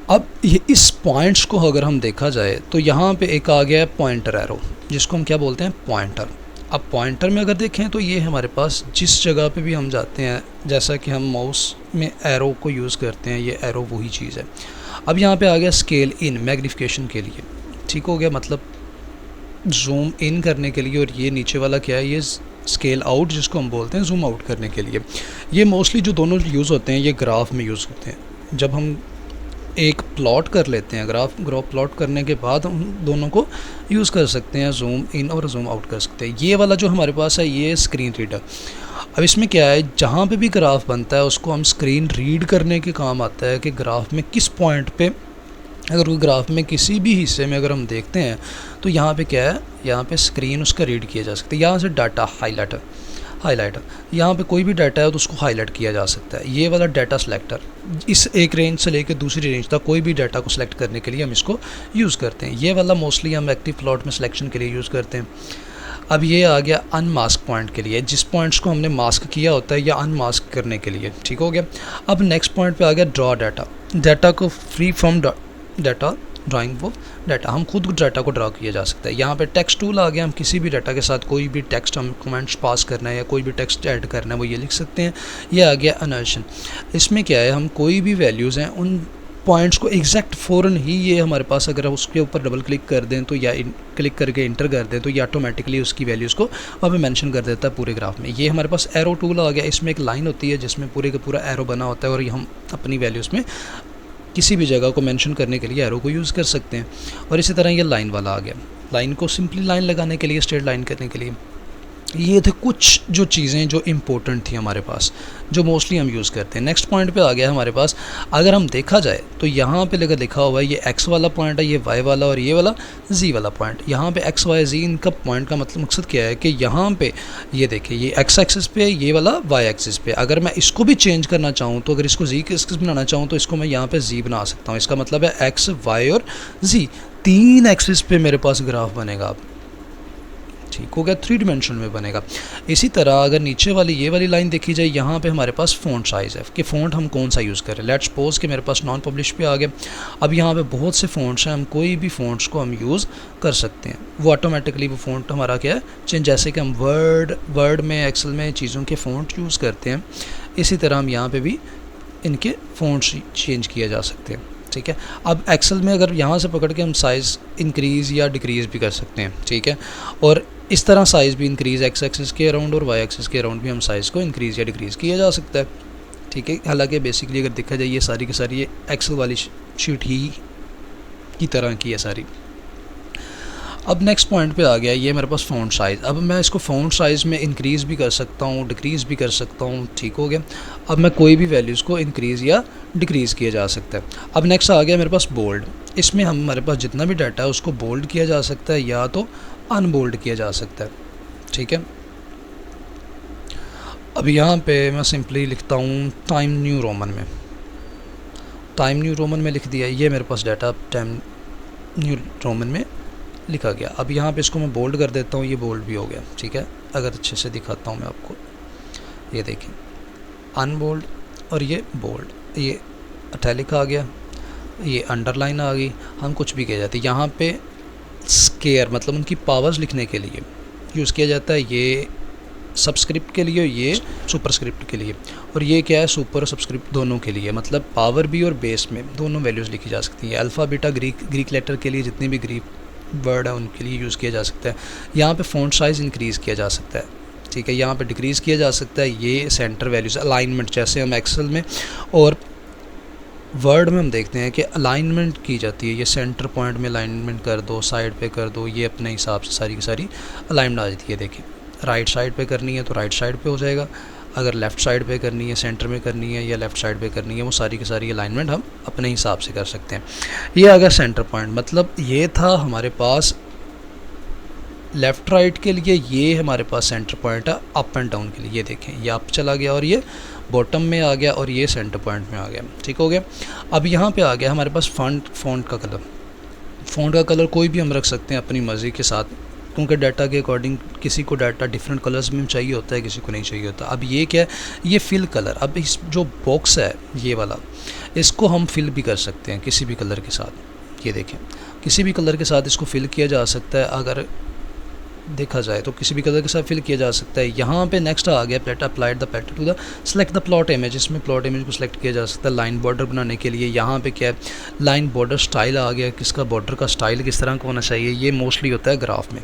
अब ये इस पॉइंट्स को अगर हम देखा जाए तो यहाँ पे एक आ गया है पॉइंटर एरो, जिसको हम क्या बोलते हैं, पॉइंटर। अब पॉइंटर में अगर देखें तो ये हमारे पास जिस जगह पे भी हम जाते हैं, जैसा कि हम माउस में एरो को यूज़ करते हैं, ये एरो वही चीज़ है। अब यहाँ पे आ गया स्केल इन, मैग्नीफिकेशन के लिए, ठीक हो गया, मतलब जूम इन करने के लिए। और ये नीचे वाला क्या है, ये स्केल आउट, जिसको हम बोलते हैं जूम आउट करने के लिए। ये मोस्टली जो दोनों यूज़ होते हैं ये ग्राफ में यूज़ होते हैं। जब हम एक प्लॉट कर लेते हैं, ग्राफ प्लॉट करने के बाद हम दोनों को यूज़ कर सकते हैं, जूम इन और जूम आउट कर सकते हैं। ये वाला जो हमारे पास है ये स्क्रीन रीडर। अब इसमें क्या है, जहाँ पे भी ग्राफ बनता है उसको हम स्क्रीन रीड करने के काम आता है कि ग्राफ में किस पॉइंट पे, अगर कोई ग्राफ में किसी भी हिस्से में अगर हम देखते हैं तो यहाँ पे क्या है, यहाँ पे स्क्रीन उसका रीड किया जा सकता है। यहाँ से डाटा हाईलाइटर, यहाँ पे कोई भी डाटा है तो उसको हाईलाइट किया जा सकता है। ये वाला डाटा सिलेक्टर, इस एक रेंज से लेकर दूसरी रेंज तक कोई भी डाटा को सिलेक्ट करने के लिए हम इसको यूज़ करते हैं। ये वाला मोस्टली हम एक्टिव प्लॉट में सिलेक्शन के लिए यूज़ करते हैं। अब ये आ गया अनमास्क पॉइंट के लिए, जिस पॉइंट्स को हमने मास्क किया होता है या अनमास्क करने के लिए, ठीक हो गया। अब नेक्स्ट पॉइंट पे आ गया ड्रॉ डाटा को फ्री फ्रॉम डाटा ड्राइंग वो डाटा, हम खुद डाटा को ड्रा किया जा सकता है। यहाँ पे टेक्स्ट टूल आ गया, हम किसी भी डाटा के साथ कोई भी टेक्स्ट हम कमेंट्स पास करना है या कोई भी टेक्स्ट ऐड करना है वो ये लिख सकते हैं। ये आ गया अनर्शन, इसमें क्या है, हम कोई भी वैल्यूज़ हैं उन पॉइंट्स को एग्जैक्ट फ़ौरन ही ये हमारे पास, अगर उसके ऊपर डबल क्लिक कर दें तो या क्लिक करके इंटर कर दें तो ये ऑटोमेटिकली उसकी वैल्यूज़ को वहाँ पे मेंशन कर देता है पूरे ग्राफ में। ये हमारे पास एरो टूल आ गया, इसमें एक लाइन होती है जिसमें पूरे का पूरा एरो बना होता है और ये हम अपनी वैल्यूज़ में किसी भी जगह को मेंशन करने के लिए एरो को यूज़ कर सकते हैं। और इसी तरह ये लाइन वाला आ गया, लाइन को सिंपली लाइन लगाने के लिए, स्ट्रेट लाइन करने के लिए। ये थे कुछ जो चीज़ें जो इम्पोर्टेंट थी हमारे पास, जो मोस्टली हम यूज़ करते हैं। नेक्स्ट पॉइंट पे आ गया हमारे पास, अगर हम देखा जाए तो यहाँ पे लगा लिखा हुआ है ये एक्स वाला पॉइंट है, ये वाई वाला और ये वाला जी वाला पॉइंट। यहाँ पे एक्स वाई जी इनका पॉइंट का मतलब मकसद क्या है कि यहाँ पे ये देखिए, ये एक्स एक्सिस पे, ये वाला वाई एक्सिस पे। अगर मैं इसको भी चेंज करना चाहूँ तो अगर इसको जी एक्सिस बनाना चाहूँ तो इसको मैं यहाँ पर जी बना सकता हूँ। इसका मतलब है एक्स वाई और जी, 3 एक्सिस पे मेरे पास ग्राफ बनेगा, ठीक हो गया, 3 डिमेंशन में बनेगा। इसी तरह अगर नीचे वाली ये वाली लाइन देखी जाए, यहाँ पे हमारे पास फ़ॉन्ट साइज़ है कि फ़ॉन्ट हम कौन सा यूज़ करें। लेट्स सपोज कि मेरे पास नॉन पब्लिश पे आ गया। अब यहाँ पे बहुत से फ़ॉन्ट्स हैं, हम कोई भी फ़ॉन्ट्स को हम यूज़ कर सकते हैं, वो ऑटोमेटिकली वो फ़ॉन्ट हमारा क्या है चेंज, जैसे कि हम वर्ड में, एक्सेल में चीज़ों के फ़ॉन्ट यूज़ करते हैं, इसी तरह हम यहाँ पर भी इनके फ़ॉन्ट्स चेंज किए जा सकते हैं, ठीक है। अब एक्सेल में अगर यहाँ से पकड़ के हम साइज़ इंक्रीज़ या डिक्रीज़ भी कर सकते हैं, ठीक है। और इस तरह साइज़ भी इंक्रीज़ एक्स एक्सिस के अराउंड और वाई एक्सिस के अराउंड भी हम साइज़ को इंक्रीज़ या डिक्रीज़ किया जा सकता है, ठीक है। हालांकि बेसिकली अगर देखा जाए ये सारी की सारी ये एक्सेल वाली शीट ही की तरह की है सारी। अब नेक्स्ट पॉइंट पे आ गया ये मेरे पास फ़ॉन्ट साइज़। अब मैं इसको फ़ॉन्ट साइज़ में इंक्रीज़ भी कर सकता हूँ, डिक्रीज़ भी कर सकता हूँ, ठीक हो गया। अब मैं कोई भी वैल्यूज़ को इंक्रीज़ या डिक्रीज़ किया जा सकता है। अब नेक्स्ट आ गया मेरे पास बोल्ड। इसमें हमारे पास जितना भी डाटा है उसको बोल्ड किया जा सकता है या तो अनबोल्ड किया जा सकता है, ठीक है। अब यहाँ पे मैं सिंपली लिखता हूँ टाइम न्यू रोमन में लिख दिया। ये मेरे पास डाटा टाइम न्यू रोमन में लिखा गया। अब यहाँ पे इसको मैं बोल्ड कर देता हूँ, ये बोल्ड भी हो गया, ठीक है। अगर अच्छे से दिखाता हूँ मैं आपको, ये देखिए अनबोल्ड और ये बोल्ड, ये इटैलिक आ गया, ये अंडरलाइन आ गई। हम कुछ भी किया जाता है यहाँ पे स्केयर, मतलब उनकी पावर्स लिखने के लिए यूज़ किया जाता है। ये सबस्क्रिप्ट के लिए, ये सुपरस्क्रिप्ट के लिए, और ये क्या है सुपर सबस्क्रिप्ट दोनों के लिए, मतलब पावर भी और बेस में दोनों वैल्यूज़ लिखी जा सकती हैं। अल्फ़ा बीटा ग्रीक लेटर के लिए जितनी भी ग्रीक वर्ड है उनके लिए यूज़ किया जा सकता है। यहाँ पे फ़ॉन्ट साइज़ इंक्रीज़ किया जा सकता है, ठीक है। यहाँ पे डिक्रीज़ किया जा सकता है। ये सेंटर वैल्यूज़, अलाइनमेंट, जैसे हम एक्सेल में और वर्ड में हम देखते हैं कि अलाइनमेंट की जाती है, ये सेंटर पॉइंट में अलाइनमेंट कर दो, साइड पे कर दो, ये अपने हिसाब से सारी की सारी अलाइनमेंट आ जाती है। देखिए राइट साइड पे करनी है तो राइट साइड पे हो जाएगा, अगर लेफ़्ट साइड पे करनी है, सेंटर में करनी है या लेफ़्ट साइड पे करनी है, वो सारी की सारी अलाइनमेंट हम अपने हिसाब से कर सकते हैं। ये आ गया सेंटर पॉइंट, मतलब ये था हमारे पास लेफ़्ट राइट के लिए, ये हमारे पास सेंटर पॉइंट है अप एंड डाउन के लिए। ये देखें ये अप चला गया और ये बॉटम में आ गया और ये सेंटर पॉइंट में आ गया, ठीक हो गया। अब यहाँ पे आ गया हमारे पास फ़ॉन्ट का कलर। फ़ॉन्ट का कलर कोई भी हम रख सकते हैं अपनी मर्ज़ी के साथ, क्योंकि डाटा के अकॉर्डिंग किसी को डाटा डिफरेंट कलर्स में चाहिए होता है, किसी को नहीं चाहिए होता। अब ये क्या है, ये फिल कलर। अब इस जो बॉक्स है ये वाला, इसको हम फिल भी कर सकते हैं किसी भी कलर के साथ। ये देखें, किसी भी कलर के साथ इसको फिल किया जा सकता है। अगर देखा जाए तो किसी भी कलर के साथ फिल किया जा सकता है। यहाँ पे नेक्स्ट आ गया plate applied the pattern to the select the plot image. इसमें प्लॉट इमेज को सिलेक्ट किया जा सकता है लाइन बॉर्डर बनाने के लिए। यहाँ पे क्या है, लाइन बॉर्डर स्टाइल आ गया, किसका बॉर्डर का स्टाइल किस तरह का होना चाहिए, ये मोस्टली होता है ग्राफ में।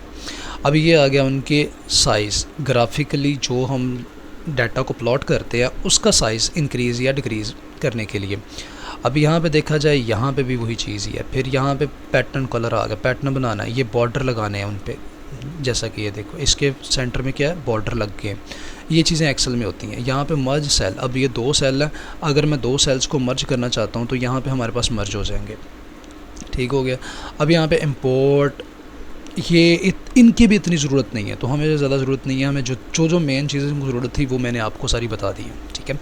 अब ये आ गया उनके साइज़, ग्राफिकली जो हम डाटा को प्लॉट करते हैं उसका साइज़ इंक्रीज़ या डिक्रीज़ करने के लिए। अब यहाँ पे देखा जाए, यहाँ पे भी वही चीज़ ही है। फिर यहाँ पे पैटर्न कलर आ गया, पैटर्न बनाना है, ये बॉर्डर लगाने हैं उन पे। जैसा कि ये देखो, इसके सेंटर में क्या है, बॉर्डर लग गए। ये चीज़ें एक्सेल में होती हैं। यहाँ पे मर्ज सेल, अब ये 2 सेल है, अगर मैं 2 सेल्स को मर्ज करना चाहता हूँ तो यहाँ पे हमारे पास मर्ज हो जाएंगे। ठीक हो गया। अब यहाँ पे इंपोर्ट, ये इनकी भी इतनी ज़रूरत नहीं है, तो हमें ज़्यादा ज़रूरत नहीं है। हमें जो मेन चीज़ें की ज़रूरत थी वो मैंने आपको सारी बता दी है। ठीक है।